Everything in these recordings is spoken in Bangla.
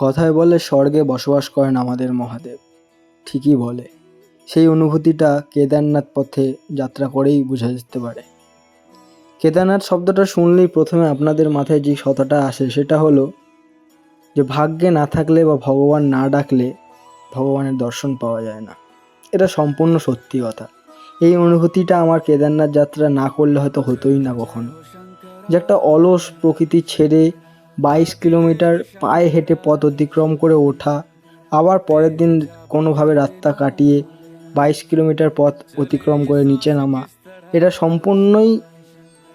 কথায় বলে স্বর্গে বসবাস করেন আমাদের মহাদেব। ঠিকই বলে। সেই অনুভূতিটা কেদারনাথ পথে যাত্রা করেই বোঝা যেতে পারে। কেদারনাথ শব্দটা শুনলেই প্রথমে আপনাদের মাথায় যে কথাটা আসে সেটা হলো যে ভাগ্যে না থাকলে বা ভগবান না ডাকলে ভগবানের দর্শন পাওয়া যায় না। এটা সম্পূর্ণ সত্যি কথা। এই অনুভূতিটা আমার কেদারনাথ যাত্রা না করলে হয়তো হতোই না কখনো। যে একটা অলস প্রকৃতি ছেড়ে 22 কিলোমিটার পায়ে হেঁটে পথ অতিক্রম করে ওঠা, আবার পরের দিন কোনোভাবে রাস্তা কাটিয়ে 22 কিলোমিটার পথ অতিক্রম করে নিচে নামা, এটা সম্পূর্ণই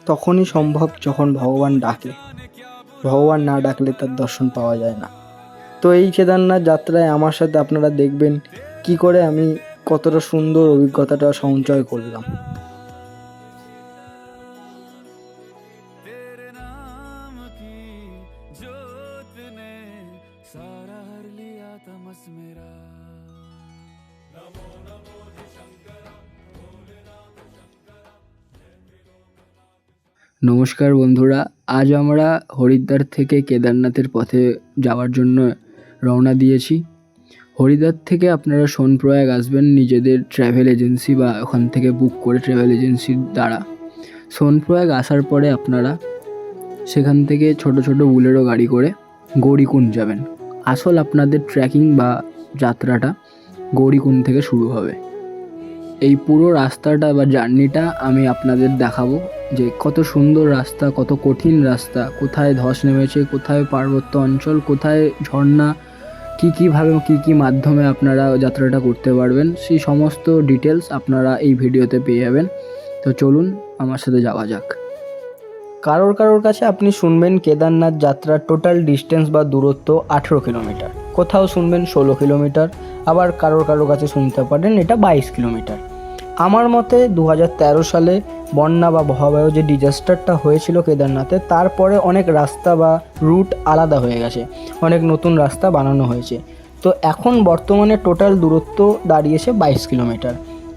তখনই সম্ভব যখন ভগবান ডাকে। ভগবান না ডাকলে তার দর্শন পাওয়া যায় না। তো এই কেদারনাথ যাত্রায় আমার সাথে আপনারা দেখবেন কি করে আমি কতটা সুন্দর অভিজ্ঞতাটা সঞ্চয় করলাম। নমস্কার বন্ধুরা, আজ আমরা হরিদ্বার থেকে কেদারনাথের পথে যাওয়ার জন্য রওনা দিয়েছি। হরিদ্বার থেকে আপনারা সোনপ্রয়াগ আসবেন নিজেদের ট্র্যাভেল এজেন্সি বা ওখান থেকে বুক করে ট্র্যাভেল এজেন্সির দ্বারা। সোনপ্রয়াগ আসার পরে আপনারা সেখান থেকে ছোট ছোট বুলেরো গাড়ি করে গৌরীকুণ্ড যাবেন। আসল আপনাদের ট্রেকিং বা যাত্রাটা গৌরীকুণ্ড থেকে শুরু হবে। এই পুরো রাস্তাটা বা জার্নিটা আমি আপনাদের দেখাবো যে কত সুন্দর রাস্তা, কত কঠিন রাস্তা, কোথায় ধস নেমেছে, কোথায় পার্বত্য অঞ্চল, কোথায় ঝর্ণা, কীভাবে কী মাধ্যমে আপনারা যাত্রাটা করতে পারবেন, সেই সমস্ত ডিটেলস আপনারা এই ভিডিওতে পেয়ে যাবেন। তো চলুন আমার সাথে যাওয়া যাক। কারোর কাছে আপনি শুনবেন কেদারনাথ যাত্রার টোটাল ডিস্টেন্স বা দূরত্ব 18 কিলোমিটার, কোথাও শুনবেন 16 কিলোমিটার, আবার কারোর কাছে শুনতে পারেন এটা 22 কিলোমিটার। আমার মতে 2013 সালে বন্যা বা ভয়াবহ যে ডিজাস্টারটা হয়েছিল কেদারনাথে, তারপরে অনেক রাস্তা বা রুট আলাদা হয়ে গেছে, অনেক নতুন রাস্তা বানানো হয়েছে। তো এখন বর্তমানে টোটাল দূরত্ব দাঁড়িয়েছে 22 কিলোমিটার।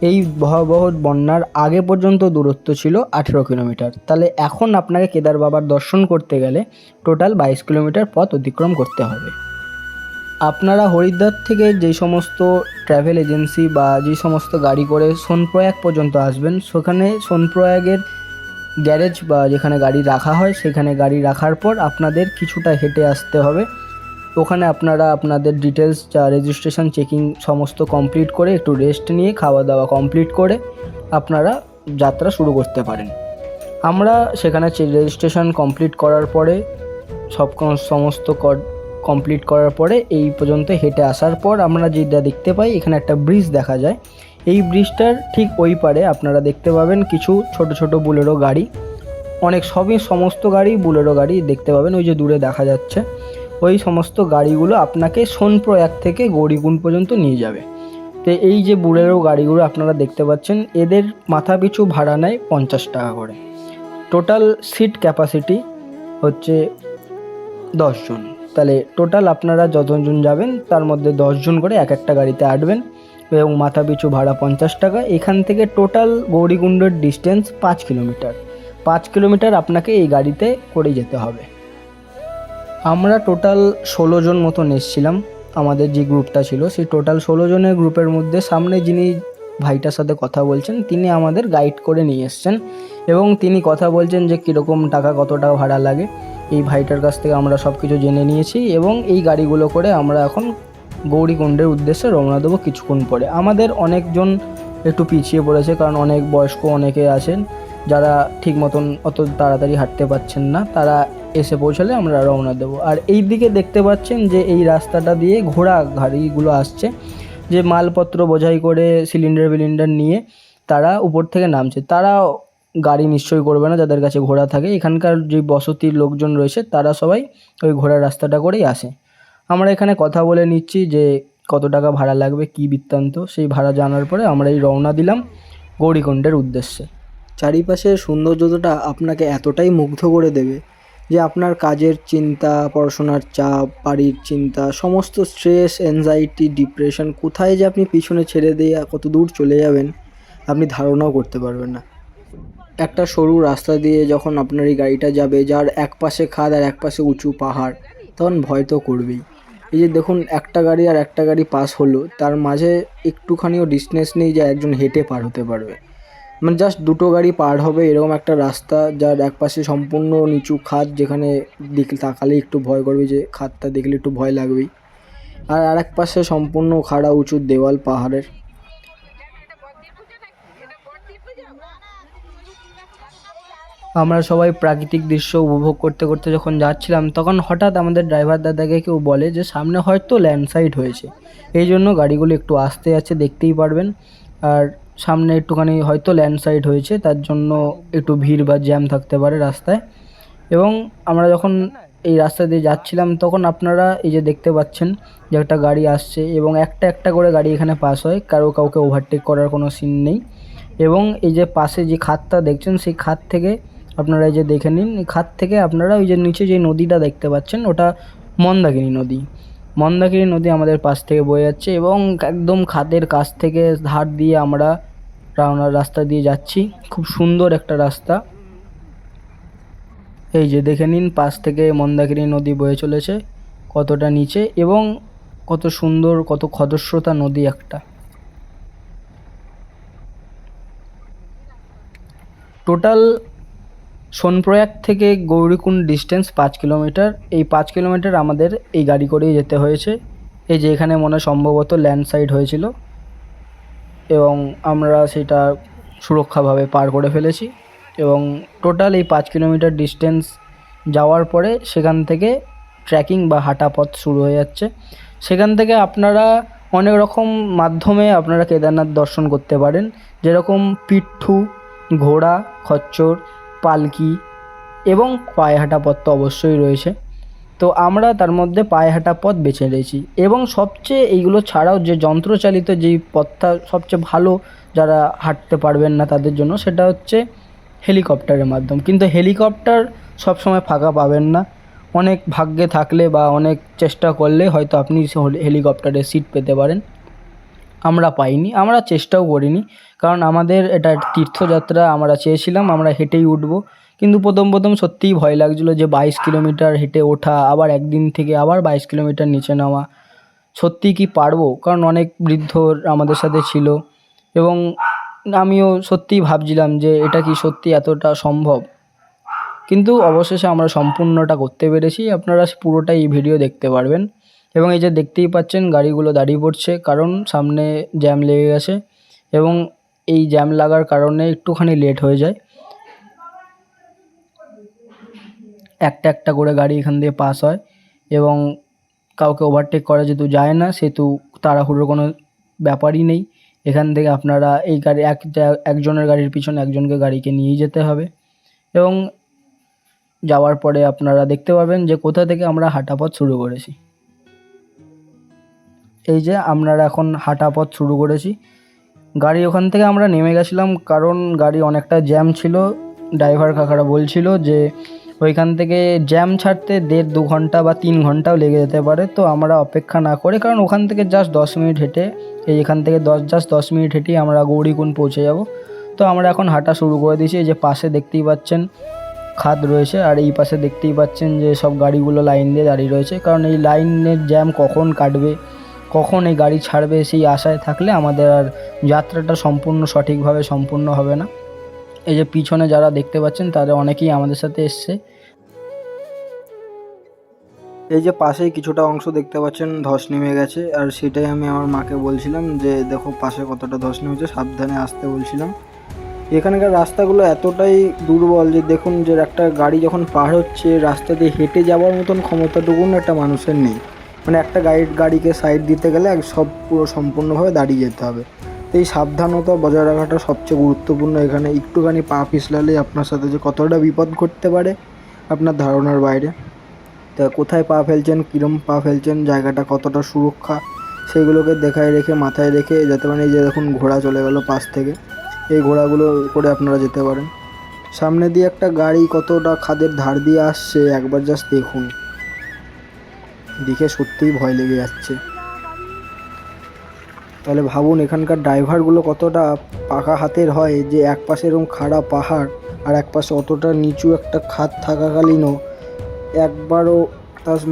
এই ভয়াবহ বন্যার আগে পর্যন্ত দূরত্ব ছিল 18 কিলোমিটার। তাহলে এখন আপনাকে কেদার বাবার দর্শন করতে গেলে টোটাল 22 কিলোমিটার পথ অতিক্রম করতে হবে। আপনারা হরিদ্বার থেকে যেই সমস্ত ট্র্যাভেল এজেন্সি বা যে সমস্ত গাড়ি করে সোনপ্রয়াগ পর্যন্ত আসবেন, সেখানে সোনপ্রয়াগের গ্যারেজ বা যেখানে গাড়ি রাখা হয় সেখানে গাড়ি রাখার পর আপনাদের কিছুটা হেঁটে আসতে হবে। ওখানে আপনারা আপনাদের ডিটেলস যা রেজিস্ট্রেশন চেকিং সমস্ত কমপ্লিট করে একটু রেস্ট নিয়ে খাওয়া দাওয়া কমপ্লিট করে আপনারা যাত্রা শুরু করতে পারেন। আমরা সেখানে রেজিস্ট্রেশন কমপ্লিট করার পরে সমস্ত কমপ্লিট করার পরে এই পর্যন্ত হেঁটে আসার পর আমরা যেটা দেখতে পাই, এখানে একটা ব্রিজ দেখা যায়। এই ব্রিজটার ঠিক ওই পারে আপনারা দেখতে পাবেন কিছু ছোট ছোট বুলেরো গাড়ি, সমস্ত গাড়ি বুলেরো গাড়ি দেখতে পাবেন, ওই যে দূরে দেখা যাচ্ছে। ওই সমস্ত গাড়িগুলো আপনাকে সোনপ্রয়াগ থেকে গৌরীকুণ্ড পর্যন্ত নিয়ে যাবে। তো এই যে বুলেরো গাড়িগুলো আপনারা দেখতে পাচ্ছেন, এদের মাথা পিছু ভাড়া নেয় 50 টাকা করে। টোটাল সিট ক্যাপাসিটি হচ্ছে 10 জন। তাহলে টোটাল আপনারা যতজন যাবেন তার মধ্যে 10 জন করে একটা গাড়িতে আটবেন এবং মাথা পিছু ভাড়া 50 টাকা। এখান থেকে টোটাল গৌরীকুণ্ডের ডিস্টেন্স 5 কিলোমিটার। 5 কিলোমিটার আপনাকে এই গাড়িতে করে যেতে হবে। আমরা টোটাল 16 জন মতন এসেছিলাম। আমাদের যে গ্রুপটা ছিল সেই টোটাল 16 জনের গ্রুপের মধ্যে সামনে যিনি ভাইটার সাথে কথা বলছেন তিনি আমাদের গাইড করে নিয়ে এসছেন এবং তিনি কথা বলছেন যে কীরকম টাকা, কত টাকা ভাড়া লাগে। এই ভাইটার কাছ থেকে আমরা সব কিছু জেনে নিয়েছি এবং এই গাড়িগুলো করে আমরা এখন গৌরীকুণ্ডের উদ্দেশ্যে রওনা দেবো কিছুক্ষণ পরে। আমাদের অনেকজন একটু পিছিয়ে পড়েছে, কারণ অনেক বয়স্ক অনেকে আছেন যারা ঠিক মতন অত তাড়াতাড়ি হাঁটতে পারছেন না। তারা এসে পৌঁছালে আমরা রওনা দেবো। আর এই দিকে দেখতে পাচ্ছেন যে এই রাস্তাটা দিয়ে ঘোড়া গাড়িগুলো আসছে, যে মালপত্র বোঝাই করে সিলিন্ডার নিয়ে তারা উপর থেকে নামছে। তারা গাড়ি নিশ্চয়ই করবে না যাদের কাছে ঘোড়া থাকে। এখানকার যে বসতির লোকজন রয়েছে তারা সবাই ওই ঘোড়ার রাস্তাটা করেই আসে। আমরা এখানে কথা বলে নিচ্ছি যে কত টাকা ভাড়া লাগবে, কী বৃত্তান্ত। সেই ভাড়া জানার পরে আমরা এই রওনা দিলাম গৌরীকুণ্ডের উদ্দেশ্যে। চারিপাশের সৌন্দর্যটা আপনাকে এতটাই মুগ্ধ করে দেবে যে আপনার কাজের চিন্তা, পড়াশোনার চাপ, বাড়ির চিন্তা, সমস্ত স্ট্রেস, অ্যাংজাইটি, ডিপ্রেশন কোথায় যে আপনি পিছনে ছেড়ে দিয়ে কত দূর চলে যাবেন আপনি ধারণাও করতে পারবেন না। একটা সরু রাস্তা দিয়ে যখন আপনার এই গাড়িটা যাবে, যার এক পাশে খাদ আর এক পাশে উঁচু পাহাড়, তখন ভয় তো করবেই। এই যে দেখুন একটা গাড়ি আর একটা গাড়ি পাস হলো, তার মাঝে একটুখানিও ডিস্টেন্স নেই যে একজন হেঁটে পার হতে পারবে। মানে জাস্ট দুটো গাড়ি পার হবে এরকম একটা রাস্তা, যার একপাশে সম্পূর্ণ নিচু খাদ, যেখানে তাকালে একটু ভয় করবে, যে খাদটা দেখলে একটু ভয় লাগবেই। আর আরেক পাশে সম্পূর্ণ খাড়া উঁচু দেওয়াল পাহাড়ের। আমরা সবাই প্রাকৃতিক দৃশ্য উপভোগ করতে করতে যখন যাচ্ছিলাম, তখন হঠাৎ আমাদের ড্রাইভার দাদাকে কেউ বলে যে সামনে হয়তো ল্যান্ডস্লাইড হয়েছে, এই জন্য গাড়িগুলো একটু আস্তে যাচ্ছে, দেখতেই পারবেন। আর সামনে একটুখানি হয়তো ল্যান্ডস্লাইড হয়েছে, তার জন্য একটু ভিড় বা জ্যাম থাকতে পারে রাস্তায়। এবং আমরা যখন এই রাস্তা দিয়ে যাচ্ছিলাম, তখন আপনারা এই যে দেখতে পাচ্ছেন যে একটা গাড়ি আসছে, এবং একটা একটা করে গাড়ি এখানে পাস হয়, কাউকে ওভারটেক করার কোনো সিন নেই। এবং এই যে পাশে যে খাদটা দেখছেন, সেই খাদ থেকে আপনারা এই যে দেখে নিন, এই খাদ থেকে আপনারা ওই যে নিচে যে নদীটা দেখতে পাচ্ছেন, ওটা মন্দাকিনী নদী। মন্দাকিনী নদী আমাদের পাশ থেকে বয়ে যাচ্ছে, এবং একদম খাদের কাছ থেকে ধার দিয়ে আমরা রাস্তা দিয়ে যাচ্ছি। খুব সুন্দর একটা রাস্তা। এই যে দেখে নিন, পাশ থেকে মন্দাকিনী নদী বয়ে চলেছে কতটা নিচে, এবং কত সুন্দর, কত খরস্রোতা নদী একটা। টোটাল সোনপ্রয়াগ থেকে গৌরীকুণ্ড ডিস্টেন্স 5 কিলোমিটার। এই 5 কিলোমিটার আমাদের এই গাড়ি করেই যেতে হয়েছে। এই যে এখানে মনে সম্ভবত ল্যান্ডস্লাইড হয়েছিল, এবং আমরা সেটা সুরক্ষাভাবে পার করে ফেলেছি। এবং টোটাল এই 5 কিলোমিটার ডিস্টেন্স যাওয়ার পরে সেখান থেকে ট্রেকিং বা হাঁটা পথ শুরু হয়ে যাচ্ছে। সেখান থেকে আপনারা অনেক রকম মাধ্যমে আপনারা কেদারনাথ দর্শন করতে পারেন, যেরকম পিঠু, ঘোড়া, খচ্চর, পালকি এবং পায়ে হাঁটা পথ তো অবশ্যই রয়েছে। তো আমরা তার মধ্যে পায়ে হাঁটা পথ বেছে নিয়েছি। এবং সবচেয়ে এইগুলো ছাড়াও যে যন্ত্রচালিত যেই পথটা সবচেয়ে ভালো, যারা হাঁটতে পারবেন না তাদের জন্য, সেটা হচ্ছে হেলিকপ্টারের মাধ্যম। কিন্তু হেলিকপ্টার সবসময় ফাঁকা পাবেন না, অনেক ভাগ্যে থাকলে বা অনেক চেষ্টা করলে হয়তো আপনি হেলিকপ্টারের সিট পেতে পারেন। আমরা পাইনি, আমরা চেষ্টাও করিনি, কারণ আমাদের এটা তীর্থযাত্রা, আমরা চেয়েছিলাম আমরা হেঁটেই উঠবো। কিন্তু প্রথম সত্যিই ভয় লাগছিলো যে 22 কিলোমিটার হেঁটে ওঠা, আবার একদিন থেকে আবার 22 কিলোমিটার নিচে নামা, সত্যিই কি পারবো? কারণ অনেক বৃদ্ধ আমাদের সাথে ছিল, এবং আমিও সত্যিই ভাবছিলাম যে এটা কি সত্যি এতটা সম্ভব। কিন্তু অবশেষে আমরা সম্পূর্ণটা করতে পেরেছি। আপনারা পুরোটাই এই ভিডিও দেখতে পারবেন। এবং এই যে দেখতেই পাচ্ছেন গাড়িগুলো দাঁড়িয়ে পড়ছে, কারণ সামনে জ্যাম লেগে গেছে, এবং এই জ্যাম লাগার কারণে একটুখানি লেট হয়ে যায়। একটা একটা করে গাড়ি এখান দিয়ে পাস হয়, এবং কাউকে ওভারটেক করা যেহেতু যায় না, সেহেতু তাড়াহুড়োর কোনো ব্যাপারই নেই। এখান থেকে আপনারা এই গাড়ি একজনের গাড়ির পিছনে একজনকে গাড়িকে নিয়েই যেতে হবে। এবং যাওয়ার পরে আপনারা দেখতে পাবেন যে কোথা থেকে আমরা হাঁটা পথ শুরু করেছি। এই যে আপনারা এখন হাঁটা পথ শুরু করেছি। গাড়ি ওখান থেকে আমরা নেমে গেছিলাম, কারণ গাড়ি অনেকটা জ্যাম ছিল। ড্রাইভার কাকারা বলছিল যে ওইখান থেকে জ্যাম ছাড়তে 1.5-2 ঘন্টা বা 3 ঘন্টাও লেগে যেতে পারে। তো আমরা অপেক্ষা না করে, কারণ ওখান থেকে জাস্ট 10 মিনিট হেঁটে, এখান থেকে 10 মিনিট হেঁটেই আমরা গৌরীকুণ্ড পৌঁছে যাব। তো আমরা এখন হাঁটা শুরু করে দিয়েছি। এই যে পাশে দেখতেই পাচ্ছেন খাদ রয়েছে, আর এই পাশে দেখতেই পাচ্ছেন যে সব গাড়িগুলো লাইন দিয়ে দাঁড়িয়ে রয়েছে, কারণ এই লাইনের জ্যাম কখন কাটবে, কখন এই গাড়ি ছাড়বে, সেই আশায় থাকলে আমাদের আর যাত্রাটা সম্পূর্ণ সঠিকভাবে সম্পূর্ণ হবে না। এই যে পিছনে যারা দেখতে পাচ্ছেন তাদের অনেকেই আমাদের সাথে এসছে। এই যে পাশেই কিছুটা অংশ দেখতে পাচ্ছেন ধস নেমে গেছে, আর সেটাই আমি আমার মাকে বলছিলাম যে দেখো পাশে কতটা ধস নেমেছে, সাবধানে আসতে বলছিলাম। এখানকার রাস্তাগুলো এতটাই দুর্বল যে দেখুন, যে একটা গাড়ি যখন পার হচ্ছে, রাস্তা দিয়ে হেঁটে যাওয়ার মতন ক্ষমতাটুকুন একটা মানুষের নেই। মানে একটা গাড়িকে সাইড দিতে গেলে সব পুরো সম্পূর্ণভাবে দাঁড়িয়ে যেতে হবে। তো এই সাবধানতা বজায় রাখাটা সবচেয়ে গুরুত্বপূর্ণ। এখানে একটুখানি পা পিছলালেই আপনার সাথে যে কতটা বিপদ ঘটতে পারে আপনার ধারণার বাইরে। তা কোথায় পা ফেলছেন, কীরকম পা ফেলছেন, জায়গাটা কতটা সুরক্ষা, সেগুলোকে মাথায় রেখে যেতে পারেন। এই যে দেখুন ঘোড়া চলে গেল পাশ থেকে, এই ঘোড়াগুলো করে আপনারা যেতে পারেন। সামনে দিয়ে একটা গাড়ি কতটা খাদের ধার দিয়ে আসছে, একবার জাস্ট দেখুন, দেখে সত্যিই ভয় লেগে যাচ্ছে। তাহলে ভাবুন এখানকার ড্রাইভারগুলো কতটা পাকা হাতের হয়, যে এক পাশে এরকম খাড়া পাহাড় আর এক পাশে অতটা নিচু একটা খাদ থাকাকালীনও একবারও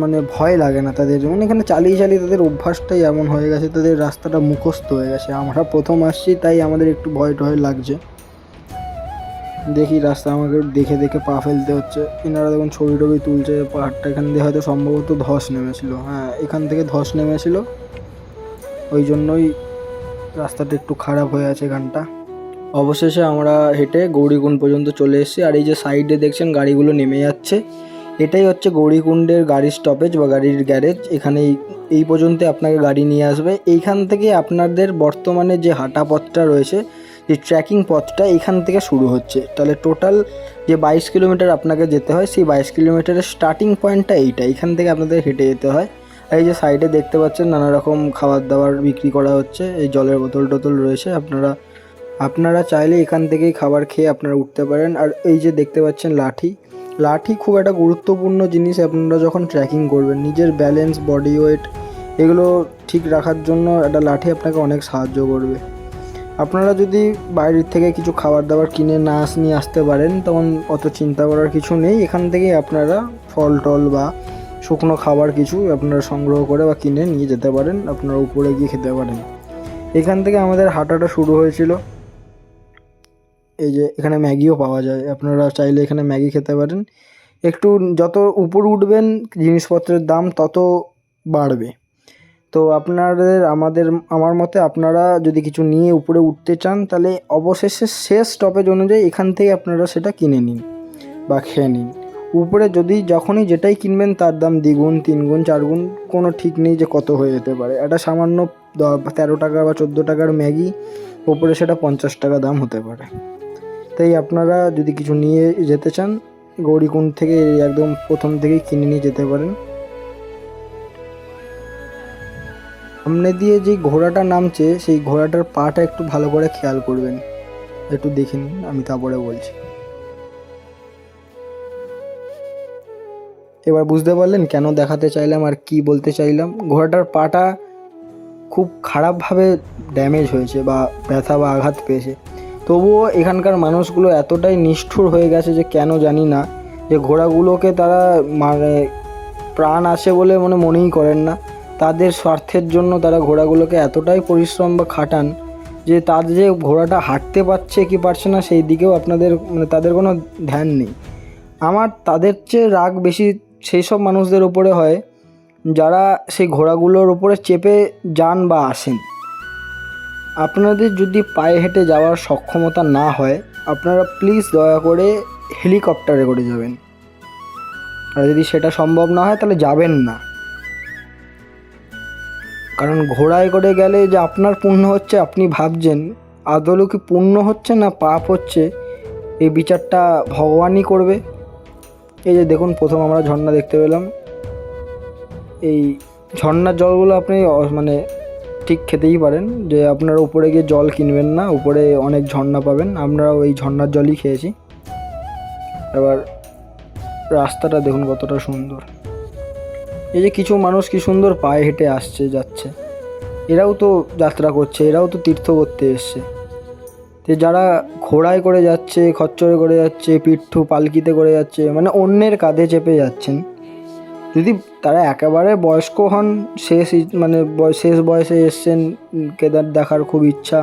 মানে ভয় লাগে না তাদের, মানে এখানে চালিয়ে চালিয়ে তাদের অভ্যাসটাই এমন হয়ে গেছে, তাদের রাস্তাটা মুখস্থ হয়ে গেছে। আমরা প্রথম আসছি তাই আমাদের একটু ভয় টয় লাগছে। দেখি রাস্তা আমাকে দেখে দেখে পা ফেলতে হচ্ছে। এনারা দেখুন ছবি টবি তুলছে। পাহাড়টা এখান দিয়ে হয়তো সম্ভবত ধস নেমেছিল, হ্যাঁ এখান থেকে ধস নেমেছিল, ওই জন্যই রাস্তাটা একটু খারাপ হয়ে আছে এখানটা। অবশেষে আমরা হেঁটে গৌরীকুণ্ড পর্যন্ত চলে এসেছি। আর এই যে সাইডে দেখছেন গাড়িগুলো নেমে যাচ্ছে, এটাই হচ্ছে গৌরীকুণ্ডের গাড়ির স্টপেজ বা গাড়ির গ্যারেজ। এখানে এই পর্যন্ত আপনাকে গাড়ি নিয়ে আসবে। এইখান থেকে আপনাদের বর্তমানে যে হাঁটা পথটা রয়েছে, যে ট্রেকিং পথটা এখান থেকে শুরু হচ্ছে। তাহলে টোটাল যে 22 কিলোমিটার আপনাকে যেতে হয়, সেই 22 কিলোমিটারের স্টার্টিং পয়েন্টটা এইটা, এখান থেকে আপনাদের হেঁটে যেতে হয়। আর এই যে সাইডে দেখতে পাচ্ছেন নানা রকম খাবার দাবার বিক্রি করা হচ্ছে, এই জলের বোতল টোতল রয়েছে। আপনারা চাইলে এখান থেকেই খাবার খেয়ে আপনারা উঠতে পারেন। আর এই যে দেখতে পাচ্ছেন লাঠি খুব একটা গুরুত্বপূর্ণ জিনিস। আপনারা যখন ট্রেকিং করবেন, নিজের ব্যালেন্স, বডি ওয়েট এগুলো ঠিক রাখার জন্য একটা লাঠি আপনাকে অনেক সাহায্য করবে। আপনারা যদি বাইরের থেকে কিছু খাবার দাবার কিনে নিয়ে আসতে পারেন, তখন অত চিন্তা করার কিছু নেই। এখান থেকেই আপনারা ফল টল বা শুকনো খাবার কিছু আপনারা সংগ্রহ করে বা কিনে নিয়ে যেতে পারেন, আপনারা উপরে গিয়ে খেতে পারেন। এখান থেকে আমাদের হাঁটাটা শুরু হয়েছিল। এই যে এখানে ম্যাগিও পাওয়া যায়, আপনারা চাইলে এখানে ম্যাগি খেতে পারেন। একটু যত উপরে উঠবেন জিনিসপত্রের দাম তত বাড়বে। তো আমার মতে আপনারা যদি কিছু নিয়ে উপরে উঠতে চান, তাহলে অবশেষে শেষ স্টপেজ অনুযায়ী এখান থেকে আপনারা সেটা কিনে নিন বা খেয়ে নিন। উপরে যখনই যেটাই কিনবেন তার দাম দ্বিগুণ, 3 গুণ, 4 গুণ, কোনো ঠিক নেই যে কত হয়ে যেতে পারে। একটা সামান্য 13 টাকা বা 14 টাকার ম্যাগি উপরে সেটা 50 টাকা দাম হতে পারে। তাই আপনারা যদি কিছু নিয়ে যেতে চান, গৌরীকুণ্ড থেকে একদম প্রথম থেকেই কিনে নিয়ে যেতে পারেন। সামনে দিয়ে যে ঘোড়াটা নামছে, সেই ঘোড়াটার পাটা একটু ভালো করে খেয়াল করবেন, একটু দেখে নিন, আমি তারপরে বলছি। এবার বুঝতে পারলেন কেন দেখাতে চাইলাম আর কি বলতে চাইলাম। ঘোড়াটার পাটা খুব খারাপভাবে ড্যামেজ হয়েছে বা ব্যথা বা আঘাত পেয়েছে। তবুও এখানকার মানুষগুলো এতটাই নিষ্ঠুর হয়ে গেছে যে কেন জানি না, যে ঘোড়াগুলোকে তারা মানে প্রাণ আছে বলে মনেই করেন না। তাদের স্বার্থের জন্য তারা ঘোড়াগুলোকে এতটাই পরিশ্রম বা খাটান যে তাদের যে ঘোড়াটা হাঁটতে পারছে কি পারছে না সেই দিকেও তাদের কোনো ধ্যান নেই। আমার তাদের চেয়ে রাগ বেশি সেই সব মানুষদের ওপরে হয় যারা সেই ঘোড়াগুলোর ওপরে চেপে যান বা আসেন। আপনাদের যদি পায়ে হেঁটে যাওয়ার সক্ষমতা না হয়, আপনারা প্লিজ দয়া করে হেলিকপ্টারে করে যাবেন। আর যদি সেটা সম্ভব না হয় তাহলে যাবেন না, কারণ ঘোড়ায় করে গেলে যে আপনার পুণ্য হচ্ছে আপনি ভাবছেন, আদৌ কি পুণ্য হচ্ছে না পাপ হচ্ছে, এই বিচারটা ভগবানই করবে। এই যে দেখুন প্রথম আমরা ঝর্ণা দেখতে পেলাম। এই ঝর্ণার জলগুলো আপনি ঠিক খেতেই পারেন, যে আপনারা উপরে গিয়ে জল কিনবেন না, উপরে অনেক ঝর্ণা পাবেন। আমরা ওই ঝর্ণার জলই খেয়েছি। এবার রাস্তাটা দেখুন কতটা সুন্দর। এই যে কিছু মানুষ কি সুন্দর পায়ে হেঁটে আসছে যাচ্ছে, এরাও তো যাত্রা করছে, এরাও তো তীর্থ করতে এসছে। তো যারা ঘোড়ায় করে যাচ্ছে, খচ্চরে করে যাচ্ছে, পিঠু পালকিতে করে যাচ্ছে, অন্যের কাঁধে চেপে যাচ্ছেন, যদি তারা একেবারে বয়স্ক হন, শেষ বয়সে এসছেন, কেদার দেখার খুব ইচ্ছা,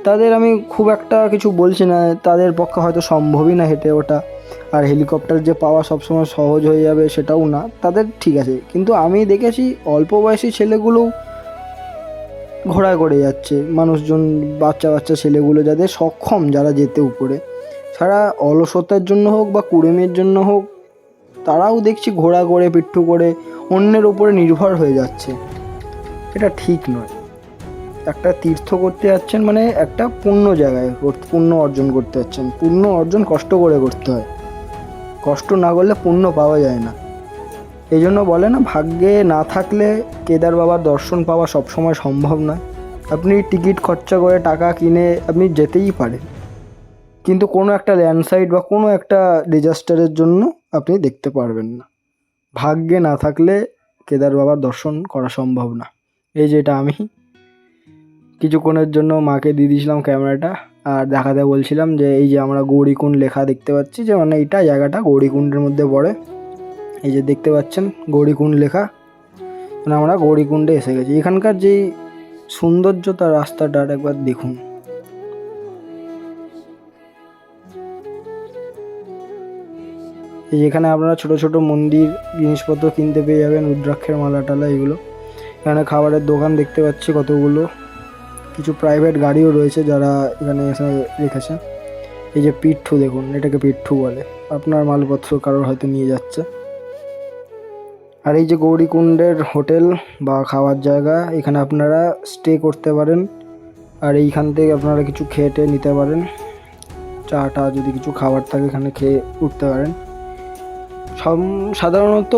তাদের আমি খুব একটা কিছু বলছি না, তাদের পক্ষে হয়তো সম্ভবই না হেঁটে ওঠা। আর হেলিকপ্টার যে পাওয়া সবসময় সহজ হয়ে যাবে সেটাও না, তাদের ঠিক আছে। কিন্তু আমি দেখেছি অল্প বয়সী ছেলেগুলোও ঘোড়ায় করে যাচ্ছে, মানুষজন বাচ্চা ছেলেগুলো যাদের সক্ষম, যারা যেতে উপরে, সারা অলসতার জন্য হোক বা কুড়েমের জন্য হোক, তারাও দেখছি ঘোড়া করে পিঠু করে অন্যের ওপরে নির্ভর হয়ে যাচ্ছে। এটা ঠিক নয়। একটা তীর্থ করতে যাচ্ছেন, একটা পুণ্য জায়গায় পুণ্য অর্জন করতে যাচ্ছেন। পুণ্য অর্জন কষ্ট করে করতে হয়, কষ্ট না করলে পুণ্য পাওয়া যায় না। এই জন্য বলে না, ভাগ্যে না থাকলে কেদার বাবার দর্শন পাওয়া সবসময় সম্ভব নয়। আপনি টিকিট খরচা করে টাকা কিনে আপনি যেতেই পারেন, কিন্তু কোনো একটা ল্যান্ডস্লাইড বা কোনো একটা ডিজাস্টারের জন্য আপনি দেখতে পারবেন না। ভাগ্যে না থাকলে কেদার বাবার দর্শন করা সম্ভব না। এই যেটা আমি কিছুক্ষণের জন্য মাকে দিয়ে দিয়েছিলাম ক্যামেরাটা, আর দেখাতে বলছিলাম যে এই যে আমরা গৌরীকুণ্ড লেখা দেখতে পাচ্ছি, যে এইটা জায়গাটা গৌরীকুণ্ডের মধ্যে পড়ে। এই যে দেখতে পাচ্ছেন গৌরীকুণ্ড লেখা, মানে আমরা গৌরীকুণ্ডে এসে গেছি। এখানকার যেই সৌন্দর্যতা রাস্তাটার একবার দেখুন। এই যেখানে আপনারা ছোট ছোট মন্দির জিনিসপত্র কিনতে পেয়ে যাবেন, রুদ্রাক্ষের মালা টালা এগুলো। এখানে খাবারের দোকান দেখতে পাচ্ছি কতগুলো, কিছু প্রাইভেট গাড়িও রয়েছে যারা এখানে এসে রেখেছে। এই যে পিঠু দেখুন, এটাকে পিঠু বলে, আপনার মালপত্র কারোর হয়তো নিয়ে যাচ্ছে। আর এই যে গৌরীকুণ্ডের হোটেল বা খাওয়ার জায়গা, এখানে আপনারা স্টে করতে পারেন। আর এইখান থেকে আপনারা কিছু খেয়ে টেয়ে নিতে পারেন, চা টা যদি কিছু খাবার থাকে এখানে খেয়ে উঠতে পারেন। সাধারণত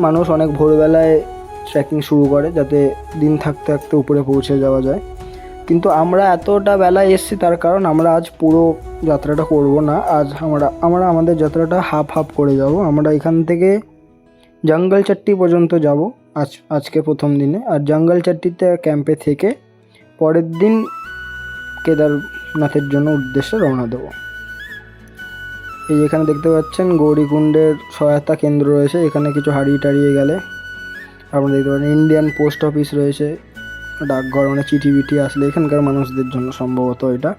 মানুষ অনেক ভোরবেলায় ট্রেকিং শুরু করে যাতে দিন থাকতে থাকতে উপরে পৌঁছে যাওয়া যায়, কিন্তু আমরা এতটা বেলায় এসেছি তার কারণ আমরা আজ পুরো যাত্রাটা করব না। আজ আমরা আমাদের যাত্রাটা হাফ হাফ করে যাব। আমরা এখান থেকে জঙ্গল চাট্টি পর্যন্ত যাব আজকে প্রথম দিনে, আর জঙ্গল চাট্টিতে ক্যাম্পে থেকে পরের দিন কেদারনাথের জন্য উদ্দেশ্যে রওনা দেবো। এই এখানে দেখতে পাচ্ছেন গৌরীকুণ্ডের সহায়তা কেন্দ্র রয়েছে, এখানে কিছু হারিয়ে টারিয়ে গেলে আপনারা দেখতে পারেন। ইন্ডিয়ান পোস্ট অফিস রয়েছে, ডাকঘর, মানে চিঠি বিঠি আসলে এখানকার মানুষদের জন্য সম্ভবত এটা।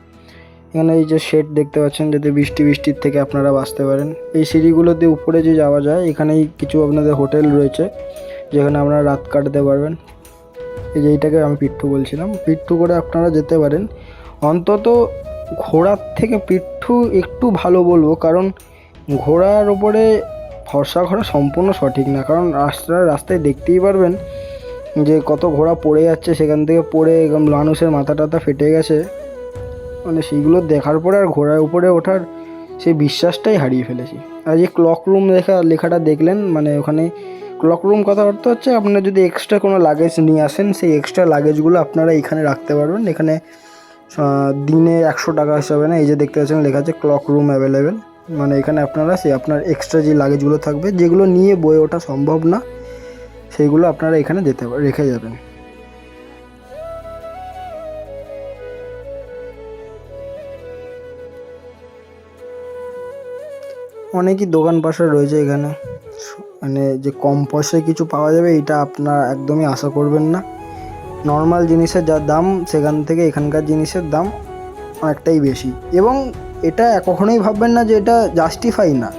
এখানে এই যে শেড দেখতে পাচ্ছেন, যাতে বৃষ্টির থেকে আপনারা বাঁচতে পারেন। এই সিঁড়িগুলোতে উপরে যে যাওয়া যায়, এখানেই কিছু আপনাদের হোটেল রয়েছে যেখানে আপনারা রাত কাটাতে পারবেন। এই যে এইটাকে আমি পিঠু বলছিলাম, পিঠু করে আপনারা যেতে পারেন। অন্তত ঘোড়ার থেকে পিঠু একটু ভালো বলবো, কারণ ঘোড়ার ওপরে ভরসা করা সম্পূর্ণ সঠিক না, কারণ রাস্তায় দেখতেই পারবেন যে কত ঘোড়া পড়ে যাচ্ছে, সেখান থেকে পড়ে একদম মানুষের মাথা টাথা ফেটে গেছে। মানে সেইগুলো দেখার পরে আর ঘোড়ার উপরে ওঠার সেই বিশ্বাসটাই হারিয়ে ফেলেছি। আর যে ক্লক রুম লেখাটা দেখলেন, মানে ওখানে ক্লক রুম কথা অর্থ হচ্ছে আপনারা যদি এক্সট্রা কোনো লাগেজ নিয়ে আসেন, সেই এক্সট্রা লাগেজগুলো আপনারা এখানে রাখতে পারবেন। এখানে দিনে 100 টাকা হিসাবে না, এই যে দেখতে পাচ্ছেন লেখা আছে ক্লক রুম অ্যাভেলেবেল, মানে এখানে আপনারা আপনার এক্সট্রা যে লাগেজগুলো থাকবে, যেগুলো নিয়ে বয়ে ওঠা সম্ভব না, সেইগুলো আপনারা এখানে রেখে যাবেন। অনেকই দোকান পাশা রয়েছে এখানে, মানে যে কম পয়সায় কিছু পাওয়া যাবে এটা আপনারা একদমই আশা করবেন না। নর্মাল জিনিসের যা দাম, সেখান থেকে এখানকার জিনিসের দাম অনেকটাই বেশি। এবং এটা কখনোই ভাববেন না যে এটা জাস্টিফাই না,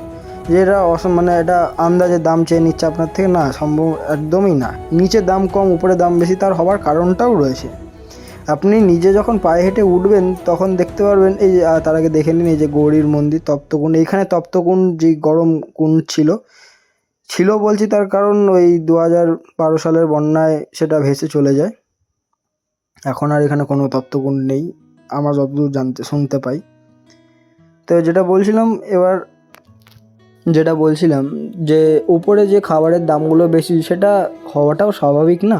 যে এটা মানে এটা আন্দাজে দাম চেয়ে নিচ্ছে আপনার থেকে, না, সম্ভব একদমই না। নিচে দাম কম উপরে দাম বেশি, তার হওয়ার কারণটাও রয়েছে। আপনি নিজে যখন পায়ে হেঁটে উঠবেন তখন দেখতে পারবেন। এই যে তার আগে দেখে নিন, এই যে গৌরীর মন্দির তপ্তকুণ্ড, এইখানে তপ্তকুণ্ড যে গরম কুণ্ড ছিল বলছি তার কারণ ওই 2012 সালের বন্যায় সেটা ভেসে চলে যায়। এখন আর এখানে কোনো তপ্তকুণ্ড নেই, আমরা যতদূর শুনতে পাই। তো যেটা বলছিলাম যে উপরে যে খাবারের দামগুলো বেশি, সেটা হওয়াটাও স্বাভাবিক না।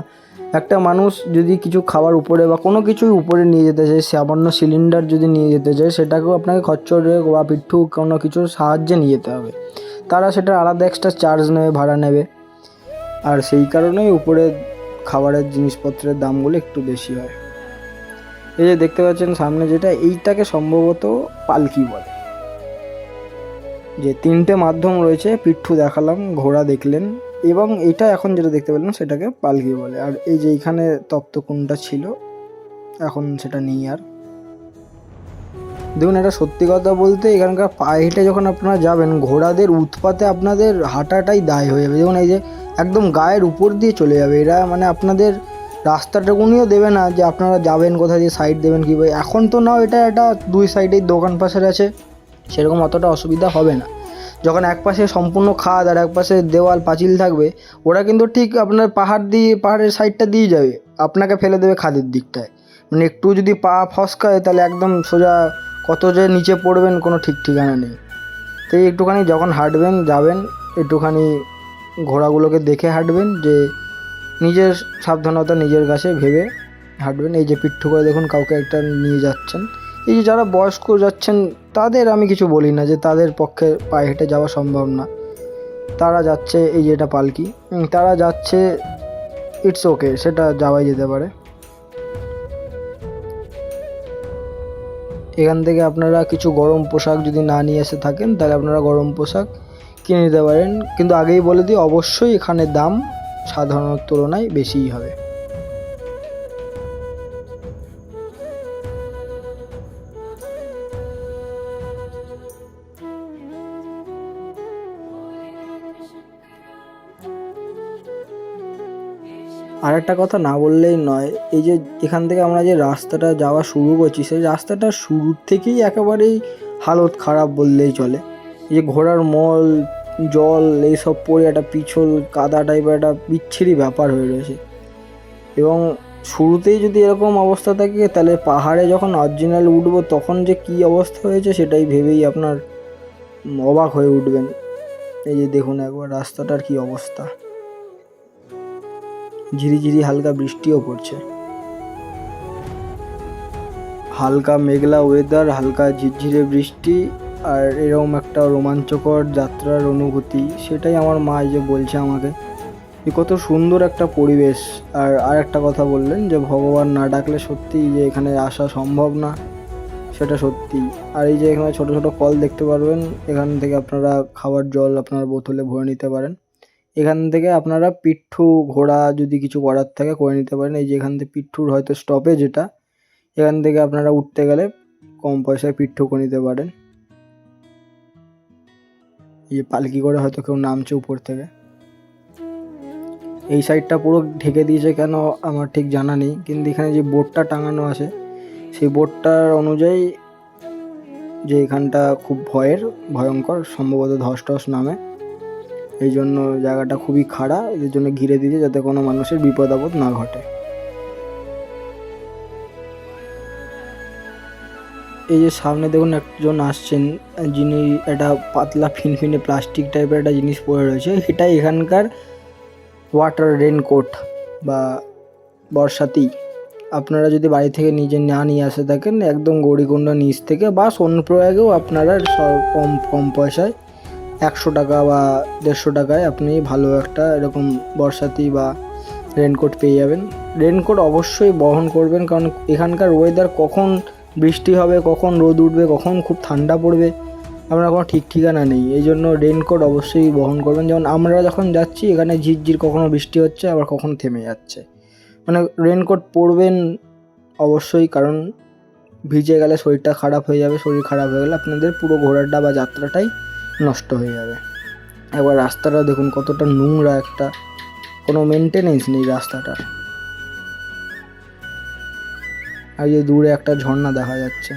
একটা মানুষ যদি কিছু খাবার উপরে বা কোনো কিছুই উপরে নিয়ে যেতে চায়, সামান্য সিলিন্ডার যদি নিয়ে যেতে চায়, সেটাকেও আপনাকে খচ্চরে বা পিঠু কোনো কিছুর সাহায্যে নিয়ে যেতে হবে। তারা সেটা আলাদা এক্সট্রা চার্জ নেবে, ভাড়া নেবে। আর সেই কারণেই উপরে খাবারের জিনিসপত্রের দামগুলো একটু বেশি হয়। এই যে দেখতে পাচ্ছেন সামনে যেটা, এইটাকে সম্ভবত পালকি বলে। যে 3টে মাধ্যম রয়েছে, পিঠু দেখালাম, ঘোড়া দেখলেন, এবং এটা এখন যেটা দেখতে পেলেন সেটাকে পালকি বলে। আর এই যে এইখানে তপ্তকুণ্ডটা ছিল, এখন সেটা নেই আর। দেখুন, এটা সত্যি কথা বলতে এখানকার পায়ে হেঁটে যখন আপনারা যাবেন, ঘোড়াদের উৎপাতে আপনাদের হাঁটাটাই দায় হয়ে যাবে। দেখুন এই যে একদম গায়ের উপর দিয়ে চলে যাবে এরা, মানে আপনাদের রাস্তাটাকুনিও দেবে না যে আপনারা যাবেন কোথা দিয়ে, সাইড দেবেন কীভাবে। এখন তো নাও এটা 2 সাইডেই দোকান পাশের আছে, সেরকম অতটা অসুবিধা হবে না। যখন এক পাশে সম্পূর্ণ খাদ আর এক পাশে দেওয়াল পাঁচিল থাকবে, ওরা কিন্তু ঠিক আপনার পাহাড়ের সাইডটা দিয়ে যাবে, আপনাকে ফেলে দেবে খাদের দিকটায়। মানে একটু যদি পা ফসকায় তাহলে একদম সোজা কত যে নিচে পড়বেন কোনো ঠিক ঠিকানা নেই। তো একটুখানি যখন হাঁটবেন যাবেন, একটুখানি ঘোড়াগুলোকে দেখে হাঁটবেন, যে নিজের সাবধানতা নিজের কাছে ভেবে হাঁটবেন। এই যে পিঠু করে দেখুন কাউকে একটা নিয়ে যাচ্ছেন। এই যে যারা বয়স্ক যাচ্ছেন তাদের আমি কিছু বলি না, যে তাদের পক্ষে পায়ে হেঁটে যাওয়া সম্ভব না, তারা যাচ্ছে, এই যে এটা পালকি, তারা যাচ্ছে, ইটস ওকে, সেটা যাওয়াই যেতে পারে। এখান থেকে আপনারা কিছু গরম পোশাক যদি না নিয়ে এসে থাকেন, তাহলে আপনারা গরম পোশাক কিনে নিতে পারেন, কিন্তু আগেই বলে দিই অবশ্যই এখানে দাম সাধারণের তুলনায় বেশিই হবে। আর একটা কথা না বললেই নয়, এই যে এখান থেকে আমরা যে রাস্তাটা যাওয়া শুরু করছি, সেই রাস্তাটা শুরুর থেকেই একেবারেই হালত খারাপ বললেই চলে। এই যে ঘোড়ার মল, জল এইসব পড়ে একটা পিছল কাদা টাইপের একটা বিচ্ছিরি ব্যাপার হয়ে রয়েছে। এবং শুরুতেই যদি এরকম অবস্থা থাকে, তাহলে পাহাড়ে যখন অরিজিনাল উঠবো তখন যে কী অবস্থা হয়েছে সেটাই ভেবেই আপনার অবাক হয়ে উঠবেন। এই যে দেখুন একবার রাস্তাটার কী অবস্থা, ঝিরিঝিরি হালকা বৃষ্টিও পড়ছে, হালকা মেঘলা ওয়েদার, হালকা ঝিরঝিরে বৃষ্টি, আর এরকম একটা রোমাঞ্চকর যাত্রার অনুভূতি, সেটাই আমার মা এই যে বলছে আমাকে যে কত সুন্দর একটা পরিবেশ। আর একটা কথা বললেন যে ভগবান না ডাকলে সত্যি যে এখানে আসা সম্ভব না, সেটা সত্যি। আর এই যে এখানে ছোট ছোট কল দেখতে পারবেন, এখান থেকে আপনারা খাবার জল আপনার বোতলে ভরে নিতে পারেন। এখান থেকে আপনারা পিঠু ঘোড়া যদি কিছু করার থাকে করে নিতে পারেন। এই যে এখান থেকে পিঠুর হয়তো স্টপেজ এটা, এখান থেকে আপনারা উঠতে গেলে কম পয়সায় পিঠু করে নিতে পারেন। এই যে পালকি করে হয়তো কেউ নামছে উপর থেকে। এই সাইডটা পুরো ঢেকে দিয়েছে কেন আমার ঠিক জানা নেই, কিন্তু এখানে যে বোর্ডটা টাঙানো আছে সেই বোর্ডটার অনুযায়ী যে এখানটা খুব ভয়ঙ্কর, সম্ভবত ধস টস নামে, এই জন্য জায়গাটা খুবই খাড়া, এর জন্য ঘিরে দিয়েছে যাতে কোনো মানুষের বিপদ আপদ না ঘটে। এই যে সামনে দেখুন একজন আসছেন, যিনি একটা পাতলা ফিনফিনে প্লাস্টিক টাইপের একটা জিনিস পরে রয়েছে, এটাই এখানকার ওয়াটার রেনকোট বা বর্ষাতি। আপনারা যদি বাড়ি থেকে নিজে না নিয়ে আসে থাকেন, একদম গৌরীকুণ্ড নিচ থেকে বা সোনপ্রয়াগেও আপনারা কম কম পয়সায় 100 টাকা বা 150 টাকায় আপনি ভালো একটা এরকম বর্ষাতি বা রেনকোট পেয়ে যাবেন। রেনকোট অবশ্যই বহন করবেন, কারণ এখানকার ওয়েদার কখন বৃষ্টি হবে, কখন রোদ উঠবে, কখন খুব ঠান্ডা পড়বে, আপনার কোনো ঠিক ঠিকানা নেই। এই জন্য রেনকোট অবশ্যই বহন করবেন। যেমন আমরা যখন যাচ্ছি এখানে ঝিরঝির কখনো বৃষ্টি হচ্ছে, আবার কখনো থেমে যাচ্ছে, মানে রেনকোট পরবেন অবশ্যই, কারণ ভিজে গেলে শরীরটা খারাপ হয়ে যাবে, শরীর খারাপ হয়ে গেলে আপনাদের পুরো ঘোরাটা বা যাত্রাটাই নষ্ট হয়ে যাবে। একবার রাস্তাটা দেখুন কতটা নোংরা, একটা কোনো মেনটেনেন্স নেই রাস্তাটার। আর যে দূরে একটা ঝর্ণা দেখা যাচ্ছে।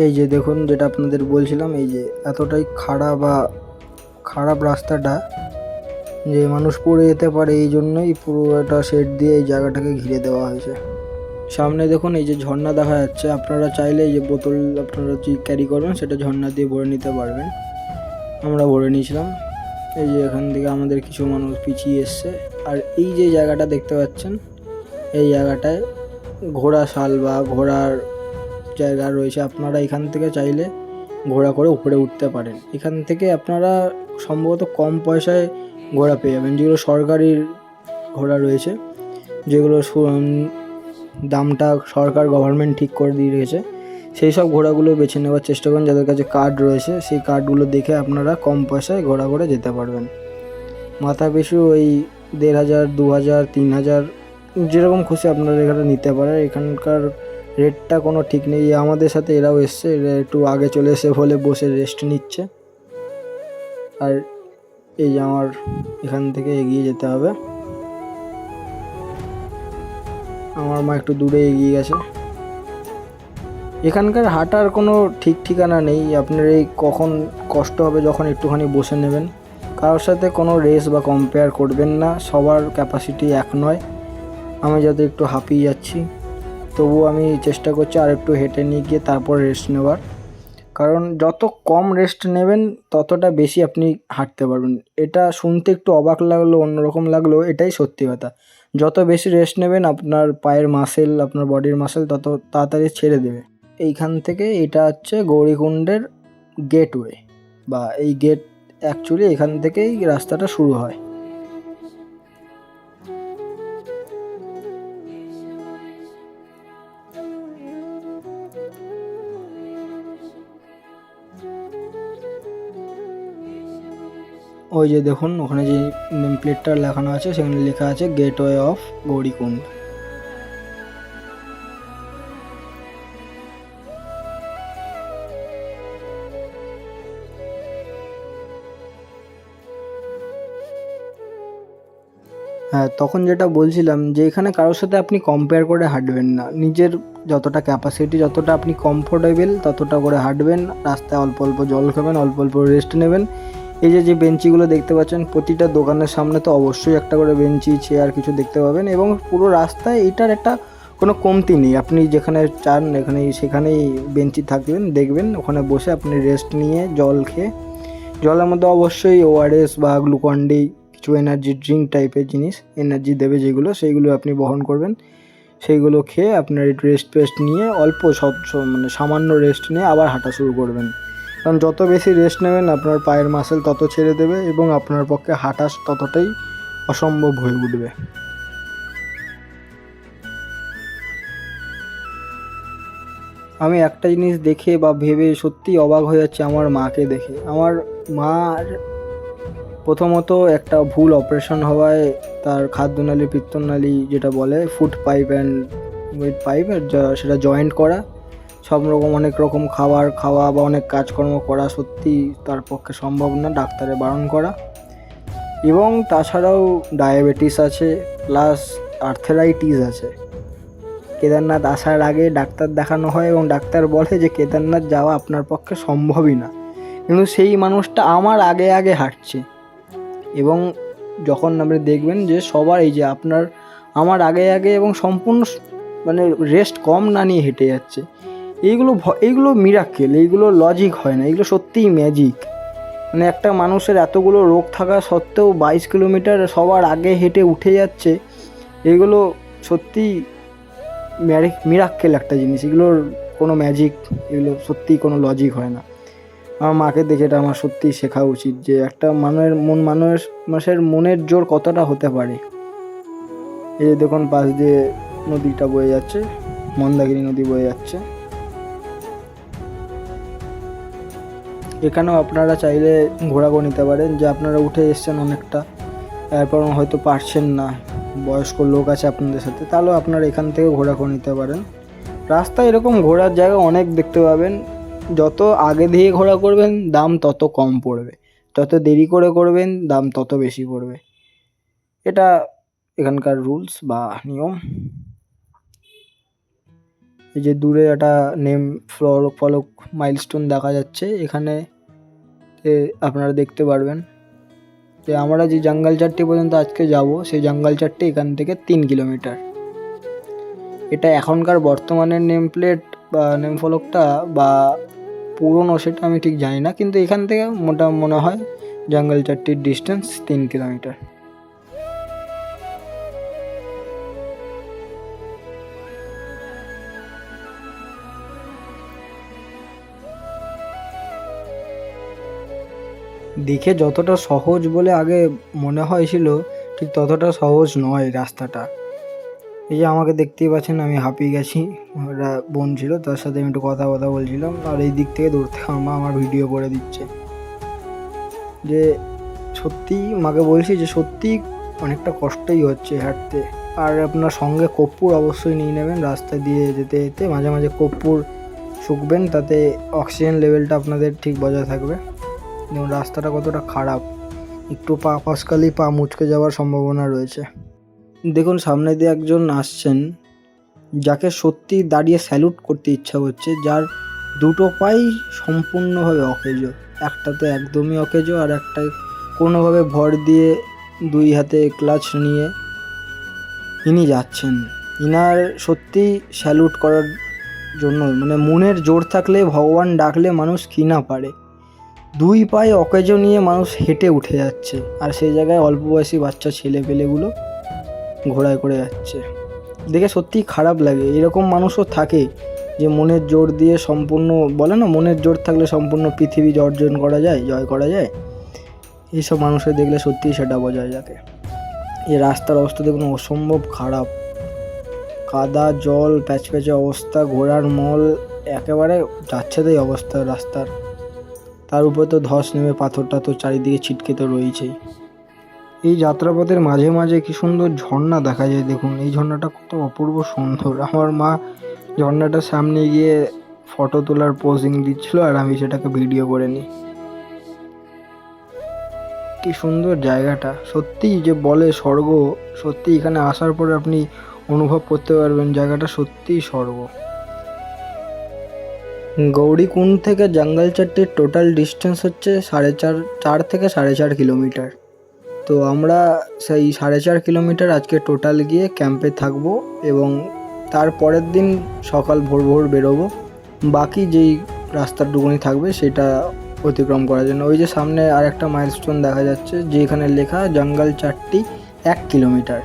এই যে দেখুন যেটা আপনাদের বলছিলাম, এই যে এতটাই খারাপ রাস্তাটা যে মানুষ পড়ে যেতে পারে, এই জন্যই পুরো একটা শেড দিয়ে এই জায়গাটাকে ঘিরে দেওয়া হয়েছে। সামনে দেখুন এই যে ঝর্ণা দেখা যাচ্ছে, আপনারা চাইলে এই যে বোতল আপনারা যে ক্যারি করবেন সেটা ঝর্ণা দিয়ে ভরে নিতে পারবেন। আমরা ভরে নিয়েছিলাম। এই যে এখান থেকে আমাদের কিছু মানুষ পিছিয়ে এসছে। আর এই যে জায়গাটা দেখতে পাচ্ছেন, এই জায়গাটায় ঘোড়াশাল বা ঘোড়ার জায়গা রয়েছে, আপনারা এখান থেকে চাইলে ঘোড়া করে উপরে উঠতে পারেন। এখান থেকে আপনারা সম্ভবত কম পয়সায় ঘোড়া পেয়ে যাবেন, যেগুলো সরকারি ঘোড়া রয়েছে, যেগুলো দামটা সরকার গভর্নমেন্ট ঠিক করে দিয়ে রেখেছে, সেই সব ঘোড়াগুলো বেছে নেওয়ার চেষ্টা করুন। যাদের কাছে কার্ড রয়েছে সেই কার্ডগুলো দেখে আপনারা কম পয়সায় ঘোড়া করে যেতে পারবেন। মাথা পিছু ওই 1500, 2000, 3000 যেরকম খুশি আপনারা এখানে নিতে পারেন। এখানকার রেটটা কোনো ঠিক নেই। আমাদের সাথে এরাও এসছে, এরা একটু আগে চলে এসে বলে বসে রেস্ট নিচ্ছে। আর এই যে আমার এখান থেকে এগিয়ে যেতে হবে, আমার মা একটু দূরে এগিয়ে গেছে। এখানকার হাঁটার কোনো ঠিক ঠিকানা নেই, আপনার এই কখন কষ্ট হবে যখন একটুখানি বসে নেবেন। কারোর সাথে কোনো রেস বা কম্পেয়ার করবেন না, সবার ক্যাপাসিটি এক নয়। আমি যাতে একটু হাঁপিয়ে যাচ্ছি, তবু আমি চেষ্টা করছি আর একটু হেঁটে নিয়ে গিয়ে তারপর রেস্ট নেওয়ার, কারণ যত কম রেস্ট নেবেন ততটা বেশি আপনি হাঁটতে পারবেন। এটা শুনতে একটু অবাক লাগলো, অন্যরকম লাগলো, এটাই সত্যি কথা। যত বেশি রেস্ট নেবেন আপনার পায়ের মাসেল, আপনার বডির মাসেল তত তাড়াতাড়ি ছেড়ে দেবে। এইখান থেকে এটা হচ্ছে গৌরীকুণ্ডের গেটওয়ে, বা এই গেট অ্যাকচুয়ালি এখান থেকেই রাস্তাটা শুরু হয়। ওই যে দেখুন ওখানে যে নেম প্লেটটা লেখানো আছে সেখানে লেখা আছে গেটওয়ে অফ গৌরীকুণ্ড। হ্যাঁ, তখন যেটা বলছিলাম যে এখানে কারোর সাথে আপনি কম্পেয়ার করে হাঁটবেন না, নিজের যতটা ক্যাপাসিটি, যতটা আপনি কমফোর্টেবল ততটা করে হাঁটবেন। রাস্তায় অল্প অল্প জল খাবেন, অল্প অল্প রেস্ট নেবেন। এই যে যে বেঞ্চিগুলো দেখতে পাচ্ছেন, প্রতিটা দোকানের সামনে তো অবশ্যই একটা করে বেঞ্চি, চেয়ার কিছু দেখতে পাবেন, এবং পুরো রাস্তায় এটার একটা কোনো কমতি নেই। আপনি যেখানে চান সেখানেই বেঞ্চি থাকবেন, দেখবেন ওখানে বসে আপনি রেস্ট নিয়ে জল খেয়ে, জলের মধ্যে অবশ্যই ওআরএস বা গ্লুকন-ডি, কিছু এনার্জি ড্রিঙ্ক টাইপের জিনিস, এনার্জি দেবে যেগুলো, সেইগুলো আপনি বহন করবেন। সেইগুলো খেয়ে আপনার রেস্ট নিয়ে অল্প মানে সামান্য রেস্ট নিয়ে আবার হাঁটা শুরু করবেন। কারণ যত বেশি রেস্ট নেবেন আপনার পায়ের মাসেল তত ছেড়ে দেবে এবং আপনার পক্ষে হাঁটা ততটাই অসম্ভব হয়ে উঠবে। আমি একটা জিনিস দেখে বা ভেবে সত্যিই অবাক হয়ে যাচ্ছি আমার মাকে দেখে। আমার মার প্রথমত একটা ভুল অপারেশন হওয়ায় তার খাদ্যনালী, পিত্তনালী যেটা বলে, food pipe and with pipe, সেটা জয়েন্ট করা, সব রকম অনেক রকম খাওয়া বা অনেক কাজকর্ম করা সত্যি তার পক্ষে সম্ভব না, ডাক্তারে বারণ করা। এবং তাছাড়াও ডায়াবেটিস আছে, প্লাস আর্থ্রাইটিস আছে। কেদারনাথ আসার আগে ডাক্তার দেখানো হয় এবং ডাক্তার বলে যে কেদারনাথ যাওয়া আপনার পক্ষে সম্ভবই না, কিন্তু সেই মানুষটা আমার আগে আগে হাঁটছে। এবং যখন আপনি দেখবেন যে সবার এই যে আমার আগে আগে এবং সম্পূর্ণ মানে রেস্ট কম না নিয়ে হেঁটে যাচ্ছে, এইগুলো মিরাক্কেল, এইগুলো লজিক হয় না, এগুলো সত্যিই ম্যাজিক। মানে একটা মানুষের এতগুলো রোগ থাকা সত্ত্বেও 22 কিলোমিটার সবার আগে হেঁটে উঠে যাচ্ছে, এগুলো সত্যিই মিরাক্কেল একটা জিনিস। এগুলোর কোনো ম্যাজিক, এগুলো সত্যিই কোনো লজিক হয় না। আমার মাকে দেখে এটা আমার সত্যিই শেখা উচিত যে একটা মানুষের মনের জোর কতটা হতে পারে। এই যে দেখুন পাশ দিয়ে নদীটা বয়ে যাচ্ছে, মন্দাকিনী নদী বয়ে যাচ্ছে। এখানেও আপনারা চাইলে ঘোরা করে নিতে পারেন, যে আপনারা উঠে এসছেন অনেকটা, এরপর হয়তো পারছেন না, বয়স্ক লোক আছে আপনাদের সাথে, তাহলেও আপনারা এখান থেকে ঘোরা করে নিতে পারেন। রাস্তায় এরকম ঘোরার জায়গা অনেক দেখতে পাবেন। যত আগে দিয়ে ঘোরা করবেন দাম তত কম পড়বে, যত দেরি করে করবেন দাম তত বেশি পড়বে। এটা এখানকার রুলস বা নিয়ম। এই যে দূরে একটা নেম ফলক মাইলস্টোন দেখা যাচ্ছে, এখানে আপনারা দেখতে পারবেন যে আমরা যে জঙ্গল চাট্টি পর্যন্ত আজকে যাব, সেই জঙ্গল চাট্টি এখান থেকে 3 কিলোমিটার। এটা এখনকার বর্তমানের নেম প্লেট বা নেম ফলকটা বা পুরনো সেটা আমি ঠিক জানি না, কিন্তু এখান থেকে মনে হয় জঙ্গল চাট্টির ডিস্টেন্স 3 কিলোমিটার। দেখে যতটা সহজ বলে আগে মনে হয়েছিল, ঠিক ততটা সহজ নয় রাস্তাটা। এই যে আমাকে দেখতেই পাচ্ছেন, আমি হাঁপিয়ে গেছি। একটা বোন ছিল, তার সাথে আমি একটু কথা বলছিলাম, আর এই দিক থেকে দূর থেকে আমার ভিডিও করে দিচ্ছে। যে সত্যিই মাকে বলছি যে সত্যিই অনেকটা কষ্টই হচ্ছে হাঁটতে। আর আপনার সঙ্গে কর্পূর অবশ্যই নিয়ে নেবেন, রাস্তা দিয়ে যেতে যেতে মাঝে মাঝে কর্পূর শুকবেন, তাতে অক্সিজেন লেভেলটা আপনাদের ঠিক বজায় থাকবে। যেমন রাস্তাটা কতটা খারাপ, একটু পা ফসকালেই পা মুচকে যাওয়ার সম্ভাবনা রয়েছে। দেখুন সামনে দিয়ে একজন আসছেন, যাকে সত্যি দাঁড়িয়ে স্যালুট করতে ইচ্ছা করছে, যার দুটো পাই সম্পূর্ণভাবে অকেজো, একটাতে একদমই অকেজো, আর একটাই কোনোভাবে ভর দিয়ে 2 হাতে ক্লাচ নিয়ে ইনি যাচ্ছেন। ইনার সত্যি স্যালুট করার জন্য, মানে মনের জোর থাকলে ভগবান ডাকলে মানুষ কি না পারে। 2 পায়ে অকেজো নিয়ে মানুষ হেঁটে উঠে যাচ্ছে, আর সেই জায়গায় অল্প বয়সী বাচ্চা ছেলেপেলেগুলো ঘোড়ায় করে যাচ্ছে। দেখে সত্যিই খারাপ লাগে। এরকম মানুষও থাকে যে মনের জোর দিয়ে সম্পূর্ণ, বলে না মনের জোর থাকলে সম্পূর্ণ পৃথিবী জয় করা যায়। এইসব মানুষকে দেখলে সত্যিই সেটা বোঝা যাকে। এই রাস্তার অবস্থা দেখুন, অসম্ভব খারাপ, কাদা জল প্যাচপ্যাচে অবস্থা, ঘোড়ার মল, একেবারে যাচ্ছে তাই অবস্থা রাস্তার। তার উপরে তো ধস নেমে পাথরটা তো চারিদিকে ছিটকে তো রয়েছেই। এই যাত্রাপথের মাঝে মাঝে কি সুন্দর ঝর্ণা দেখা যায়, দেখুন এই ঝর্ণাটা কত অপূর্ব সুন্দর। আমার মা ঝর্ণাটার সামনে গিয়ে ফটো তোলার পোজিং দিচ্ছিল আর আমি সেটাকে ভিডিও করে নিই। কি সুন্দর জায়গাটা, সত্যিই যে বলে স্বর্গ, সত্যি এখানে আসার পরে আপনি অনুভব করতে পারবেন জায়গাটা সত্যিই স্বর্গ। গৌরীকুণ্ড থেকে জঙ্গল চাট্টির টোটাল ডিস্টেন্স হচ্ছে 4.5 থেকে 4.5 কিলোমিটার। তো আমরা সেই 4.5 কিলোমিটার আজকে টোটাল গিয়ে ক্যাম্পে থাকবো এবং তার পরের দিন সকাল ভোর ভোর বেরোবো বাকি যেই রাস্তাটুকুনি থাকবে সেটা অতিক্রম করার জন্য। ওই যে সামনে আর একটা মাইলস্টোন দেখা যাচ্ছে যেখানে লেখা জঙ্গল চাট্টি 1 কিলোমিটার।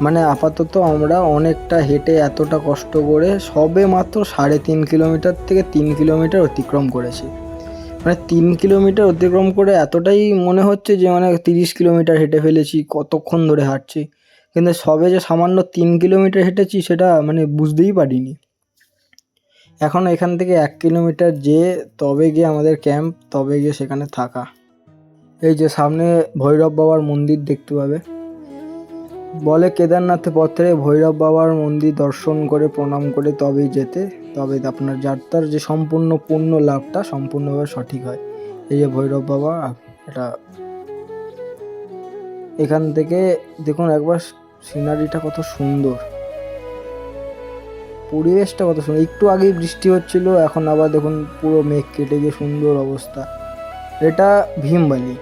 মানে আপাতত আমরা অনেকটা হেঁটে এতটা কষ্ট করে সবে মাত্র 3.5 কিলোমিটার থেকে 3 কিলোমিটার অতিক্রম করেছি। মানে 3 কিলোমিটার অতিক্রম করে এতটাই মনে হচ্ছে যে মানে 30 কিলোমিটার হেঁটে ফেলেছি, কতক্ষণ ধরে হাঁটছি, কিন্তু সবে যে সামান্য 3 কিলোমিটার হেঁটেছি সেটা মানে বুঝতেই পারিনি। এখন এখান থেকে 1 কিলোমিটার যেয়ে তবে গিয়ে আমাদের ক্যাম্প, তবে গিয়ে সেখানে থাকা। এই যে সামনে ভৈরব বাবার মন্দির দেখতে পাবে। বলে কেদারনাথে পথে ভৈরব বাবার মন্দির দর্শন করে প্রণাম করে তবেই যেতে, তবে আপনার যাত্রার যে সম্পূর্ণ পূর্ণ লাভটা সম্পূর্ণভাবে সঠিক হয়। এই যে ভৈরব বাবা, এটা এখান থেকে দেখুন একবার সিনারিটা কত সুন্দর, পরিবেশটা কত সুন্দর। একটু আগেই বৃষ্টি হচ্ছিল, এখন আবার দেখুন পুরো মেঘ কেটে গিয়ে সুন্দর অবস্থা। এটা ভীমবালি,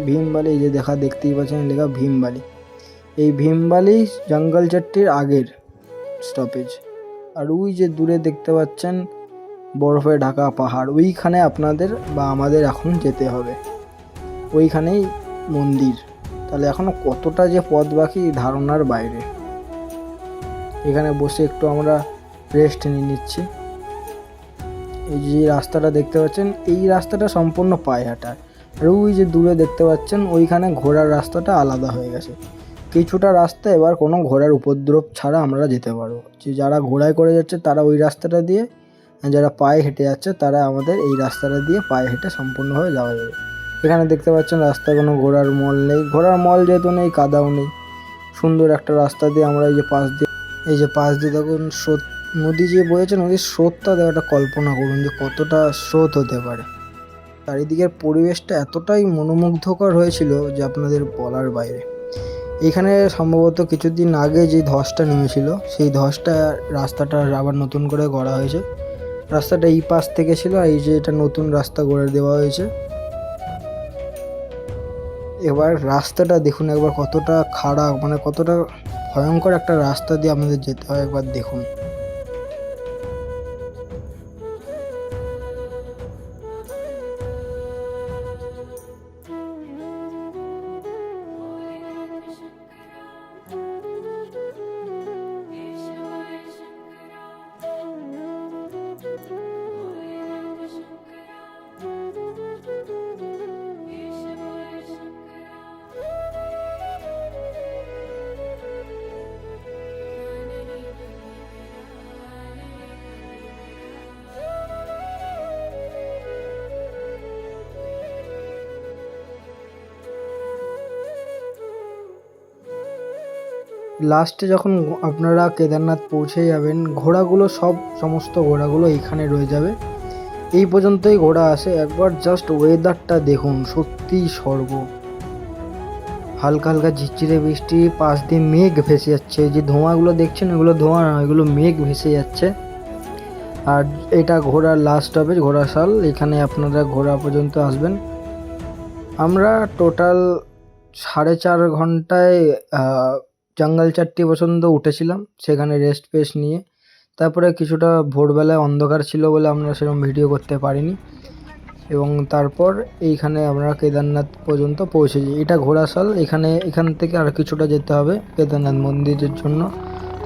ভীমবালি এই যে দেখতেই পাচ্ছেন লেখা ভীমবালি। এই ভীমবালি জঙ্গল চাট্টির আগের স্টপেজ। আর ওই যে দূরে দেখতে পাচ্ছেন বরফে ঢাকা পাহাড়, ওইখানে আপনাদের বা আমাদের এখন যেতে হবে, ওইখানেই মন্দির। তাহলে এখনও কতটা যে পথ বাকি ধারণার বাইরে। এখানে বসে একটু আমরা রেস্ট নিয়ে নিচ্ছি। এই যে রাস্তাটা দেখতে পাচ্ছেন এই রাস্তাটা সম্পূর্ণ পায়ে হাঁটা। আর ওই যে দূরে দেখতে পাচ্ছেন ওইখানে ঘোড়ার রাস্তাটা আলাদা হয়ে গেছে। কিছুটা রাস্তা এবার কোনো ঘোড়ার উপদ্রব ছাড়া আমরা যেতে পারবো। যে যারা ঘোড়ায় করে যাচ্ছে তারা ওই রাস্তাটা দিয়ে, যারা পায়ে হেঁটে যাচ্ছে তারা আমাদের এই রাস্তাটা দিয়ে পায়ে হেঁটে সম্পূর্ণভাবে যাওয়া যাবে। এখানে দেখতে পাচ্ছেন রাস্তায় কোনো ঘোড়ার মল নেই, ঘোড়ার মল যেহেতু নেই কাদাও নেই, সুন্দর একটা রাস্তা দিয়ে আমরা এই যে পাশ দিয়ে দেখুন স্রোত, নদী যে বয়েছে নদীর স্রোতটা একটা কল্পনা করুন যে কতটা স্রোত হতে পারে। চারিদিকের পরিবেশটা এতটাই মনোমুগ্ধকর হয়েছিল যে আপনাদের বলার বাইরে। এখানে সম্ভবত কিছুদিন আগে যে ধসটা নেমেছিল সেই ধসটা রাস্তাটা আবার নতুন করে গড়া হয়েছে। রাস্তাটা এই পাশ থেকে ছিল, আর এই যে এটা নতুন রাস্তা গড়ে দেওয়া হয়েছে। এবার রাস্তাটা দেখুন একবার কতটা খারাপ, মানে কতটা ভয়ঙ্কর একটা রাস্তা দিয়ে আমাদের যেতে হয় একবার দেখুন। লাস্টে যখন আপনারা কেদারনাথ পৌঁছে যাবেন, ঘোড়াগুলো সমস্ত ঘোড়াগুলো এইখানে রয়ে যাবে। এই পর্যন্তই ঘোড়া আসে। একবার জাস্ট ওয়েদারটা দেখুন, সত্যিই স্বর্গ। হালকা হালকা ঝিরঝিরে বৃষ্টি, পাশ দিয়ে মেঘ ভেসে যাচ্ছে। যে ধোঁয়াগুলো দেখছেন এগুলো ধোঁয়া না, এগুলো মেঘ ভেসে যাচ্ছে। আর এটা ঘোড়ার লাস্ট স্টপেজ ঘোড়াশাল, এখানে আপনারা ঘোড়া পর্যন্ত আসবেন। আমরা টোটাল 4.5 ঘন্টায় জঙ্গল চাট্টি পর্যন্ত উঠেছিলাম, সেখানে রেস্ট পেস্ট নিয়ে। তারপরে কিছুটা ভোরবেলায় অন্ধকার ছিল বলে আমরা সেরকম ভিডিও করতে পারিনি। এবং তারপর এইখানে আমরা কেদারনাথ পর্যন্ত পৌঁছেছি। এটা ঘোড়াশাল, এখান থেকে আর কিছুটা যেতে হবে কেদারনাথ মন্দিরের জন্য।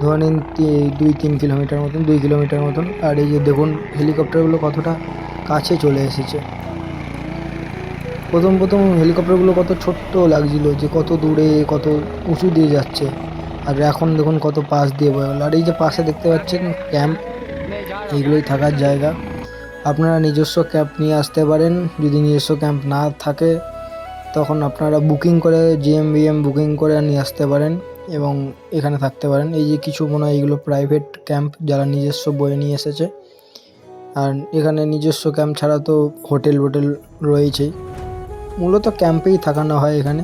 ধরে নিন 2-3 কিলোমিটার মতন, 2 কিলোমিটার মতন। আর এই যে দেখুন হেলিকপ্টারগুলো কতটা কাছে চলে এসেছে। প্রথম হেলিকপ্টারগুলো কত ছোট্ট লাগছিল, যে কত দূরে কত উঁচু দিয়ে যাচ্ছে, আর এখন দেখুন কত পাশ দিয়ে বয়ে গেল। আর এই যে পাশে দেখতে পাচ্ছেন ক্যাম্প, এইগুলোই থাকার জায়গা। আপনারা নিজস্ব ক্যাম্প নিয়ে আসতে পারেন। যদি নিজস্ব ক্যাম্প না থাকে তখন আপনারা বুকিং করে জিএমবিএম বুকিং করে নিয়ে আসতে পারেন এবং এখানে থাকতে পারেন। এই যে কিছু মনে হয় এগুলো প্রাইভেট ক্যাম্প, যারা নিজস্ব বয়ে নিয়ে এসেছে। আর এখানে নিজস্ব ক্যাম্প ছাড়া তো হোটেল রয়েছেই। মূলত ক্যাম্পেই থাকানো হয় এখানে।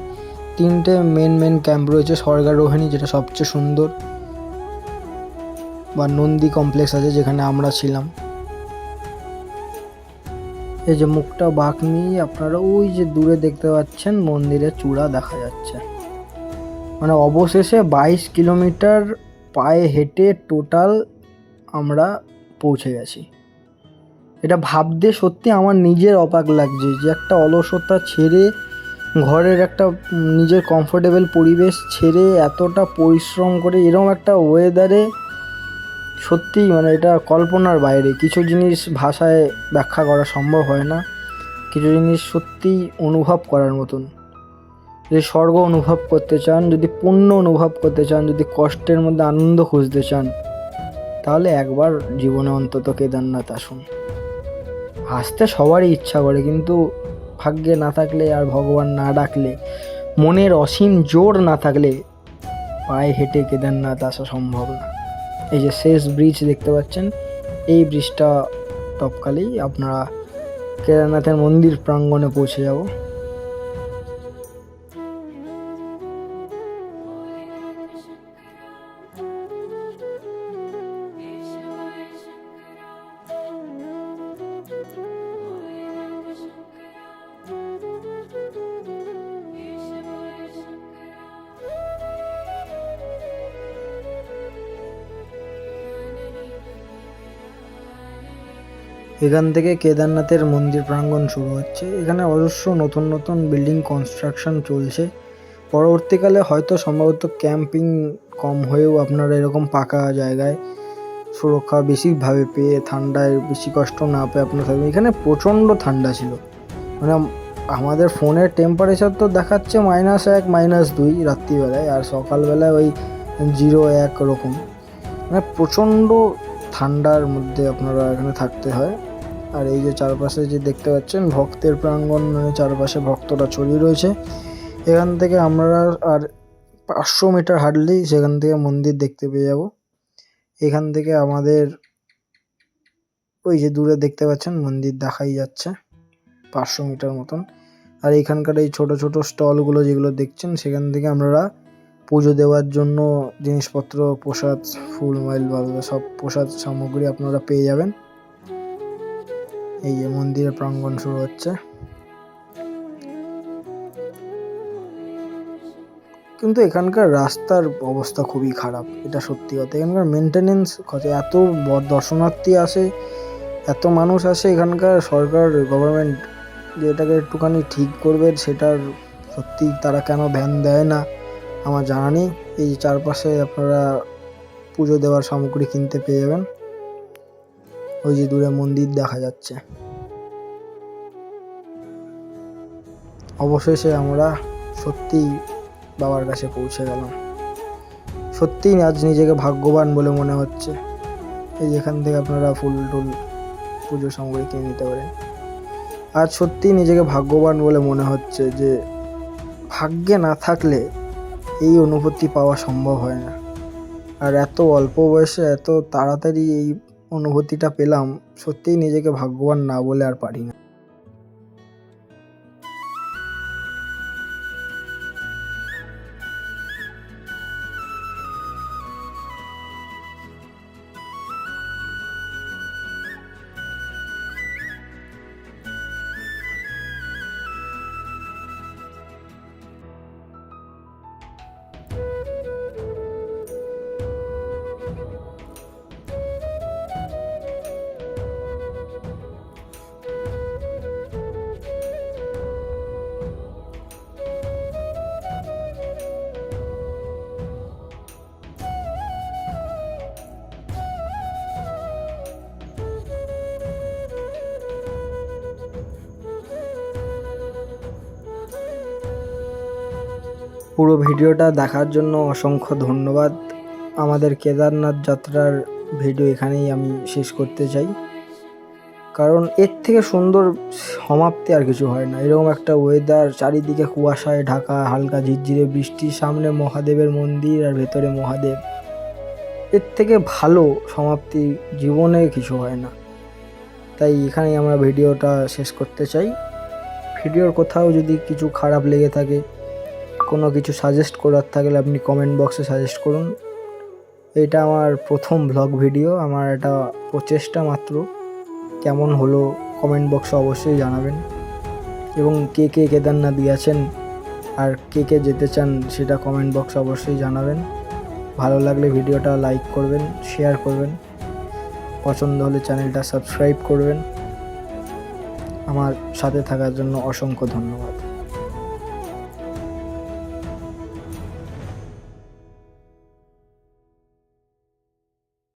3টে মেন ক্যাম্প রয়েছে। স্বর্গারোহিণী, যেটা সবচেয়ে সুন্দর, বা নন্দী কমপ্লেক্স আছে যেখানে আমরা ছিলাম। এই যে মুখটা বাঁক নিয়ে আপনারা ওই যে দূরে দেখতে পাচ্ছেন মন্দিরের চূড়া দেখা যাচ্ছে। মানে অবশেষে 22 কিলোমিটার পায়ে হেঁটে টোটাল আমরা পৌঁছে গেছি। এটা ভাবতে সত্যি আমার নিজের অবাক লাগছে যে একটা অলসতা ছেড়ে, ঘরের একটা নিজের কমফোর্টেবল পরিবেশ ছেড়ে এতটা পরিশ্রম করে এরকম একটা ওয়েদারে, সত্যিই মানে এটা কল্পনার বাইরে। কিছু জিনিস ভাষায় ব্যাখ্যা করা সম্ভব হয় না। কিছু জিনিস সত্যিই অনুভব করার মতন। যদি স্বর্গ অনুভব করতে চান, যদি পুণ্য অনুভব করতে চান, যদি কষ্টের মধ্যে আনন্দ খুঁজতে চান, তাহলে একবার জীবনে অন্তত কেদারনাথ আসুন। আসতে সবারই ইচ্ছা করে, কিন্তু ভাগ্যে না থাকলে আর ভগবান না ডাকলে, মনের অসীম জোর না থাকলে পায়ে হেঁটে কেদারনাথ আসা সম্ভব না। এই যে শেষ ব্রিজ দেখতে পাচ্ছেন, এই ব্রিজটা টপকালেই আপনারা কেদারনাথের মন্দির প্রাঙ্গণে পৌঁছে যাব। এখান থেকে কেদারনাথের মন্দির প্রাঙ্গণ শুরু হচ্ছে। এখানে অজস্র নতুন বিল্ডিং কনস্ট্রাকশন চলছে। পরবর্তীকালে হয়তো সম্ভবত ক্যাম্পিং কম হয়েও আপনারা এরকম পাকা জায়গায় সুরক্ষা বেশিভাবে পেয়ে, ঠান্ডায় বেশি কষ্ট না পেয়ে আপনারা থাকবেন। এখানে প্রচণ্ড ঠান্ডা ছিল। মানে আমাদের ফোনের টেম্পারেচার তো দেখাচ্ছে -1 -2 রাত্রিবেলায়, আর সকালবেলায় ওই 0-1 ওরকম। মানে প্রচণ্ড ঠান্ডার মধ্যে আপনারা এখানে থাকতে হয়। আর এই যে চারপাশে যে দেখতে পাচ্ছেন ভক্তের প্রাঙ্গণ, মানে চারপাশে ভক্তরা ছড়িয়ে রয়েছে। এখান থেকে আমরা আর 500 মিটার হাঁটলেই সেখান থেকে মন্দির দেখতে পেয়ে যাব। এখান থেকে আমাদের ওই যে দূরে দেখতে পাচ্ছেন মন্দির দেখাই যাচ্ছে 500 মিটার মতন। আর এখানকার এই ছোট স্টলগুলো যেগুলো দেখছেন, সেখান থেকে আপনারা পুজো দেওয়ার জন্য জিনিসপত্র, প্রসাদ, ফুল মাইল বা সব প্রসাদ সামগ্রী আপনারা পেয়ে যাবেন। এই যে মন্দিরের প্রাঙ্গণ শুরু হচ্ছে। কিন্তু এখানকার রাস্তার অবস্থা খুবই খারাপ, এটা সত্যি কথা। এখানকার মেনটেনেন্স এত দর্শনার্থী আসে, এত মানুষ আসে, এখানকার সরকার গভর্নমেন্ট যে এটাকে একটুখানি ঠিক করবে, সেটার সত্যি তারা কেন ধ্যান দেয় না আমার জানা নেই। এই চারপাশে আপনারা পুজো দেওয়ার সামগ্রী কিনতে পেয়ে যাবেন। ওই যে দূরে মন্দির দেখা যাচ্ছে। অবশেষে আমরা সত্যিই বাবার কাছে পৌঁছে গেলাম। সত্যিই আজ নিজেকে ভাগ্যবান বলে মনে হচ্ছে। এই যেখান থেকে আপনারা ফুল টুল পুজো সামগ্রী কিনে নিতে পারেন। আজ সত্যিই নিজেকে ভাগ্যবান বলে মনে হচ্ছে যে ভাগ্যে না থাকলে এই অনুভূতি পাওয়া সম্ভব হয় না। আর এত অল্প বয়সে এত তাড়াতাড়ি এই অনুভূতিটা পেলাম, সত্যিই নিজেকে ভাগ্যবান না বলে আর পারি না। পুরো ভিডিওটা দেখার জন্য অসংখ্য ধন্যবাদ। আমাদের কেদারনাথ যাত্রার ভিডিও এখানেই আমি শেষ করতে চাই। কারণ এর থেকে সুন্দর সমাপ্তি আর কিছু হয় না। এরকম একটা ওয়েদার, চারিদিকে কুয়াশায় ঢাকা, হালকা ঝিরঝিরে বৃষ্টি, সামনে মহাদেবের মন্দির আর ভেতরে মহাদেব, এর থেকে ভালো সমাপ্তি জীবনে কিছু হয় না। তাই এখানেই আমরা ভিডিওটা শেষ করতে চাই। ভিডিওর কোথাও যদি কিছু খারাপ লেগে থাকে, কোনো কিছু সাজেস্ট করার থাকলে আপনি কমেন্ট বক্সে সাজেস্ট করুন। এটা আমার প্রথম ব্লগ ভিডিও, আমার এটা প্রচেষ্টা মাত্র। কেমন হলো কমেন্ট বক্সে অবশ্যই জানাবেন, এবং কে কে কেদারনাথ গেছেন আর কে কে যেতে চান সেটা কমেন্ট বক্সে অবশ্যই জানাবেন। ভালো লাগলে ভিডিওটা লাইক করবেন, শেয়ার করবেন, পছন্দ হলে চ্যানেলটা সাবস্ক্রাইব করবেন। আমার সাথে থাকার জন্য অসংখ্য ধন্যবাদ।